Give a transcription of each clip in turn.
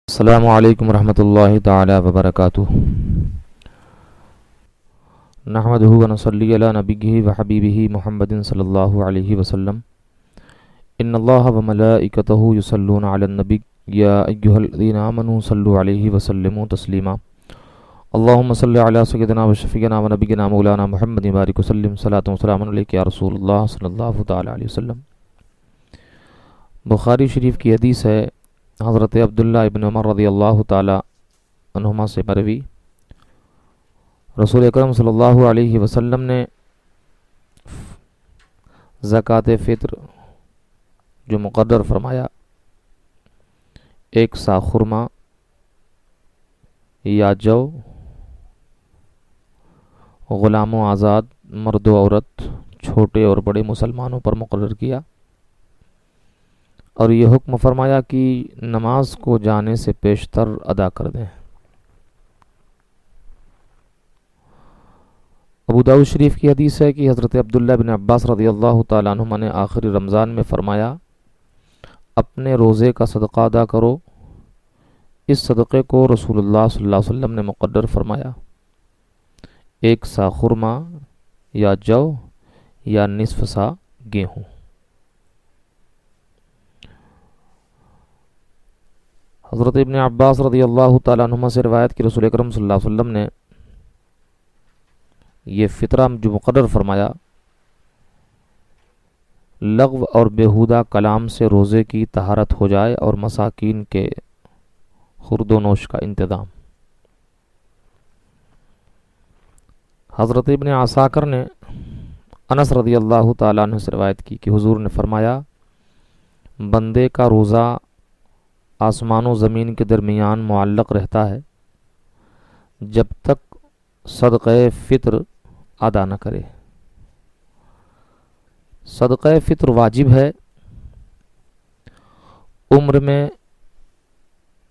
السلام علیکم ورحمۃ اللہ تعالی وبرکاتہ۔ نحمدہ ونصلی علی نبیہ وحبیبہ محمد صلی اللہ علیہ وسلم۔ ان اللہ وملائکتہ یصلون علی النبی یا ایھا الذین آمنوا صلوا علیہ وسلموا تسلیما۔ اللہم صلی علی سیدنا وشفیعنا ونبینا مولانا محمد بارک وسلم صلاۃ وسلام علیک یا رسول اللہ صلی اللہ تعالی علیہ وسلم۔ بخاری شریف کی حدیث ہے، حضرت عبداللہ ابن عمر رضی اللہ تعالی عنہما سے مروی، رسول اکرم صلی اللہ علیہ وسلم نے زکوٰۃ فطر جو مقرر فرمایا، ایک سا خرما یا جو غلام و آزاد مرد و عورت چھوٹے اور بڑے مسلمانوں پر مقرر کیا، اور یہ حکم فرمایا کہ نماز کو جانے سے پیشتر ادا کر دیں۔ ابو داؤد شریف کی حدیث ہے کہ حضرت عبداللہ بن عباس رضی اللہ تعالیٰ عنہما نے آخری رمضان میں فرمایا، اپنے روزے کا صدقہ ادا کرو۔ اس صدقے کو رسول اللہ صلی اللہ علیہ وسلم نے مقرر فرمایا، ایک سا خرما یا جو یا نصف سا گیہوں۔ حضرت ابن عباس رضی اللہ تعالیٰ عنہما سے روایت کی رسول اکرم صلی اللہ علیہ وسلم نے یہ فطرہ جو مقرر فرمایا، لغو اور بیہودہ کلام سے روزے کی طہارت ہو جائے اور مساکین کے خورد و نوش کا انتظام۔ حضرت ابن عساکر نے انس رضی اللہ تعالیٰ عنہ سے روایت کی کہ حضور نے فرمایا، بندے کا روزہ آسمان و زمین کے درمیان معلق رہتا ہے جب تک صدقہ فطر ادا نہ کرے۔ صدقہ فطر واجب ہے،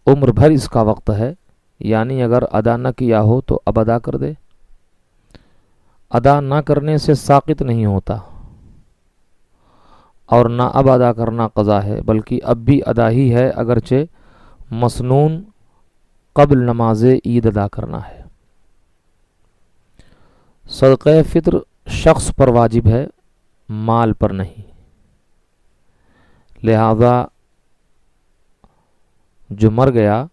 عمر بھر اس کا وقت ہے، یعنی اگر ادا نہ کیا ہو تو اب ادا کر دے۔ ادا نہ کرنے سے ساقط نہیں ہوتا، اور نہ اب ادا کرنا قضا ہے، بلکہ اب بھی ادا ہی ہے، اگرچہ مسنون قبل نماز عید ادا کرنا ہے۔ صدقہ فطر شخص پر واجب ہے، مال پر نہیں، لہذا جو مر گیا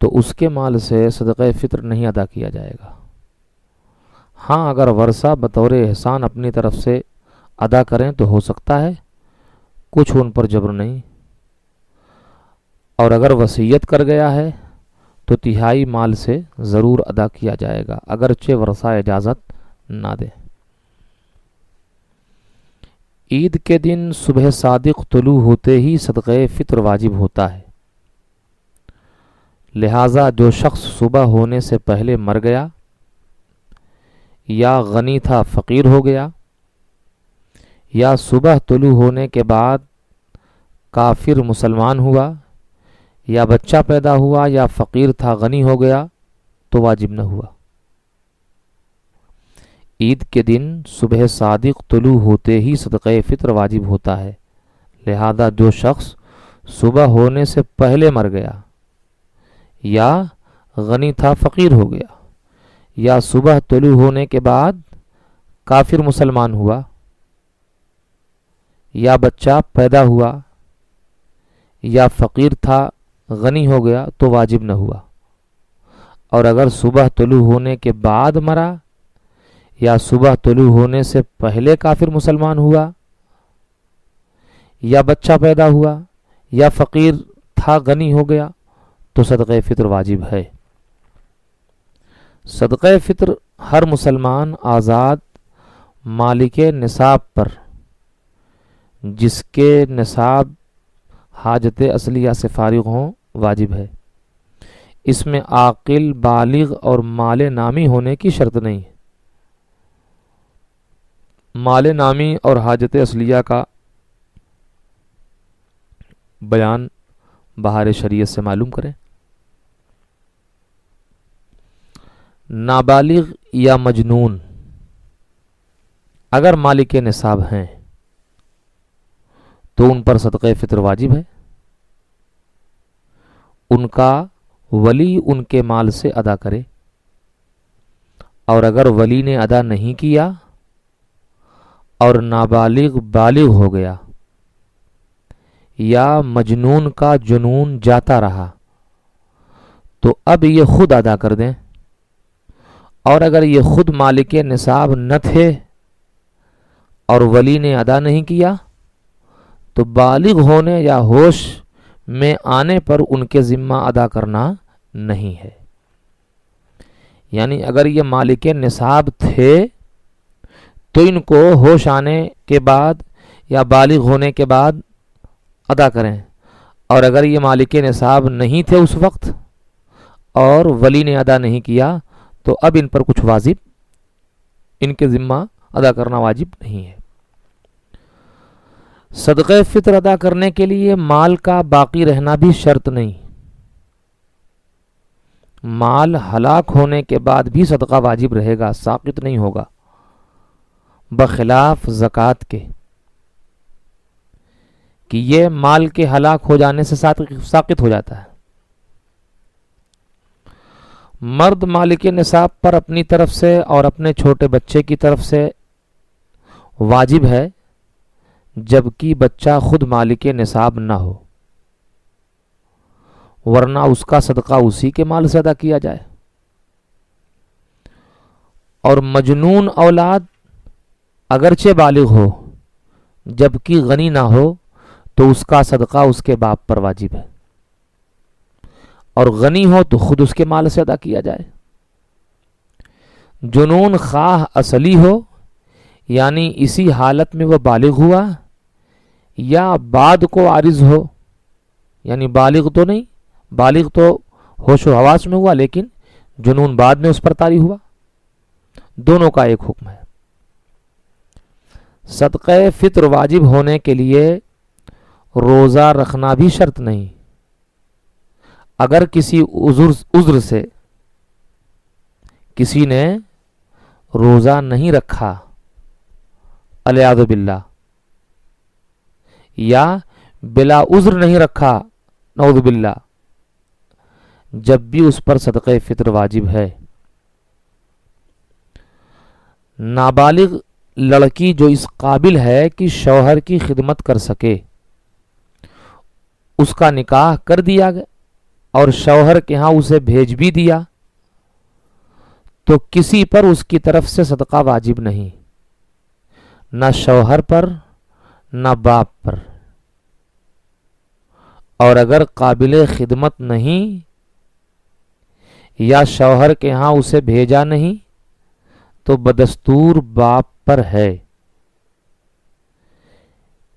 تو اس کے مال سے صدقہ فطر نہیں ادا کیا جائے گا۔ ہاں، اگر ورثہ بطور احسان اپنی طرف سے ادا کریں تو ہو سکتا ہے، کچھ ان پر جبر نہیں، اور اگر وصیت کر گیا ہے تو تہائی مال سے ضرور ادا کیا جائے گا، اگرچہ ورثہ اجازت نہ دے۔ عید کے دن صبح صادق طلوع ہوتے ہی صدقہ فطر واجب ہوتا ہے، لہذا جو شخص صبح ہونے سے پہلے مر گیا، یا غنی تھا فقیر ہو گیا، یا صبح طلوع ہونے کے بعد کافر مسلمان ہوا، یا بچہ پیدا ہوا، یا فقیر تھا غنی ہو گیا، تو واجب نہ ہوا۔ عید کے دن صبح صادق طلوع ہوتے ہی صدقہ فطر واجب ہوتا ہے، لہذا جو شخص صبح ہونے سے پہلے مر گیا، یا غنی تھا فقیر ہو گیا، یا صبح طلوع ہونے کے بعد کافر مسلمان ہوا، یا بچہ پیدا ہوا، یا فقیر تھا غنی ہو گیا، تو واجب نہ ہوا۔ اور اگر صبح طلوع ہونے کے بعد مرا، یا صبح طلوع ہونے سے پہلے کافر مسلمان ہوا، یا بچہ پیدا ہوا، یا فقیر تھا غنی ہو گیا، تو صدقہ فطر واجب ہے۔ صدقہ فطر ہر مسلمان آزاد مالک نصاب پر، جس کے نصاب حاجت اصلیہ سے فارغ ہوں، واجب ہے۔ اس میں عاقل، بالغ اور مال نامی ہونے کی شرط نہیں ہے۔ مال نامی اور حاجت اصلیہ کا بیان بہار شریعت سے معلوم کریں۔ نابالغ یا مجنون اگر مالک نصاب ہیں تو ان پر صدقہ فطر واجب ہے۔ ان کا ولی ان کے مال سے ادا کرے، اور اگر ولی نے ادا نہیں کیا اور نابالغ بالغ ہو گیا یا مجنون کا جنون جاتا رہا تو اب یہ خود ادا کر دیں، اور اگر یہ خود مالک نصاب نہ تھے اور ولی نے ادا نہیں کیا تو بالغ ہونے یا ہوش میں آنے پر ان کے ذمہ ادا کرنا نہیں ہے۔ یعنی اگر یہ مالک نصاب تھے تو ان کو ہوش آنے کے بعد یا بالغ ہونے کے بعد ادا کریں، اور اگر یہ مالک نصاب نہیں تھے اس وقت اور ولی نے ادا نہیں کیا تو اب ان پر کچھ واجب، ان کے ذمہ ادا کرنا واجب نہیں ہے۔ صدقہ فطر ادا کرنے کے لیے مال کا باقی رہنا بھی شرط نہیں، مال ہلاک ہونے کے بعد بھی صدقہ واجب رہے گا، ساقط نہیں ہوگا، بخلاف زکوٰۃ کے کہ یہ مال کے ہلاک ہو جانے سے ساقط ہو جاتا ہے۔ مرد مالک نصاب پر اپنی طرف سے اور اپنے چھوٹے بچے کی طرف سے واجب ہے، جبکہ بچہ خود مالک نصاب نہ ہو، ورنہ اس کا صدقہ اسی کے مال سے ادا کیا جائے۔ اور مجنون اولاد اگرچہ بالغ ہو جبکہ غنی نہ ہو تو اس کا صدقہ اس کے باپ پر واجب ہے، اور غنی ہو تو خود اس کے مال سے ادا کیا جائے۔ جنون خواہ اصلی ہو، یعنی اسی حالت میں وہ بالغ ہوا، یا بعد کو عارض ہو، یعنی بالغ تو نہیں، بالغ تو ہوش و حواس میں ہوا لیکن جنون بعد میں اس پر طاری ہوا، دونوں کا ایک حکم ہے۔ صدقہ فطر واجب ہونے کے لیے روزہ رکھنا بھی شرط نہیں، اگر کسی عذر سے کسی نے روزہ نہیں رکھا والعیاذ باللہ، یا بلا عذر نہیں رکھا نعوذ باللہ، جب بھی اس پر صدقہ فطر واجب ہے۔ نابالغ لڑکی جو اس قابل ہے کہ شوہر کی خدمت کر سکے، اس کا نکاح کر دیا گیا اور شوہر کے ہاں اسے بھیج بھی دیا تو کسی پر اس کی طرف سے صدقہ واجب نہیں، نہ شوہر پر نہ باپ پر۔ اور اگر قابل خدمت نہیں یا شوہر کے ہاں اسے بھیجا نہیں تو بدستور باپ پر ہے۔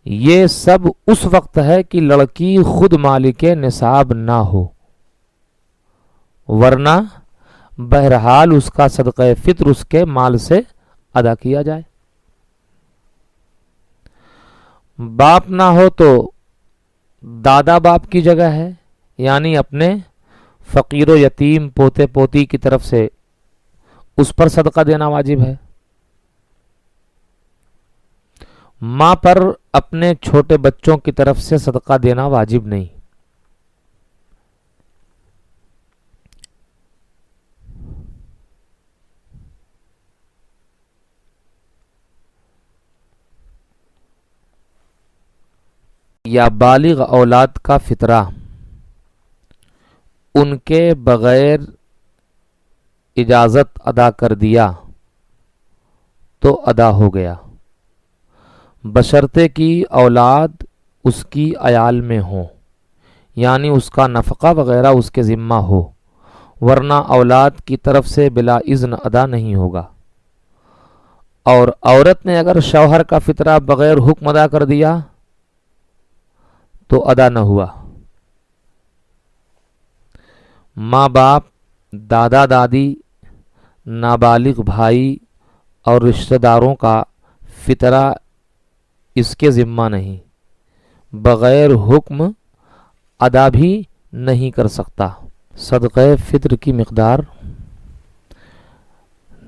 یہ سب اس وقت ہے کہ لڑکی خود مالک نصاب نہ ہو، ورنہ بہرحال اس کا صدقہ فطر اس کے مال سے ادا کیا جائے۔ باپ نہ ہو تو دادا باپ کی جگہ ہے، یعنی اپنے فقیر و یتیم پوتے پوتی کی طرف سے اس پر صدقہ دینا واجب ہے۔ ماں پر اپنے چھوٹے بچوں کی طرف سے صدقہ دینا واجب نہیں۔ یا بالغ اولاد کا فطرہ ان کے بغیر اجازت ادا کر دیا تو ادا ہو گیا، بشرطے کی اولاد اس کی عیال میں ہو، یعنی اس کا نفقہ وغیرہ اس کے ذمہ ہو، ورنہ اولاد کی طرف سے بلا اذن ادا نہیں ہوگا۔ اور عورت نے اگر شوہر کا فطرہ بغیر حکم ادا کر دیا تو ادا نہ ہوا۔ ماں باپ، دادا دادی، نابالغ بھائی اور رشتہ داروں کا فطرہ اس کے ذمہ نہیں، بغیر حکم ادا بھی نہیں کر سکتا۔ صدقہ فطر کی مقدار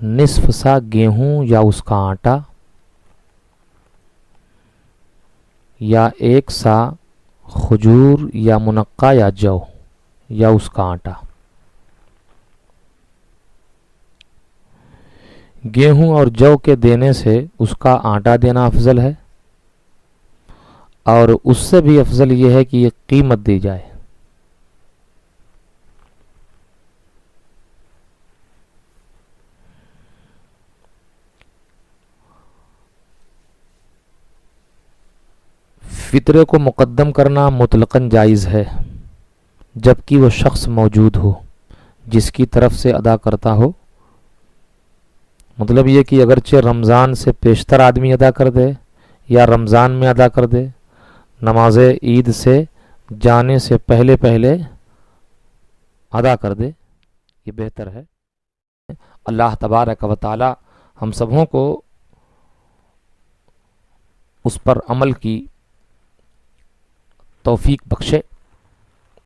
نصف سا گیہوں یا اس کا آٹا، یا 1 سا کھجور یا منقع یا جو، یا اس کا آٹا؟ گیہوں اور جو کے دینے سے اس کا آٹا دینا افضل ہے، اور اس سے بھی افضل یہ ہے کہ یہ قیمت دی جائے۔ فطرے کو مقدم کرنا مطلقاً جائز ہے، جبکہ وہ شخص موجود ہو جس کی طرف سے ادا کرتا ہو۔ مطلب یہ کہ اگرچہ رمضان سے پیشتر آدمی ادا کر دے یا رمضان میں ادا کر دے، نماز عید سے جانے سے پہلے ادا کر دے، یہ بہتر ہے۔ اللہ تبارک و تعالی ہم سبوں کو اس پر عمل کی توفیق بخشے۔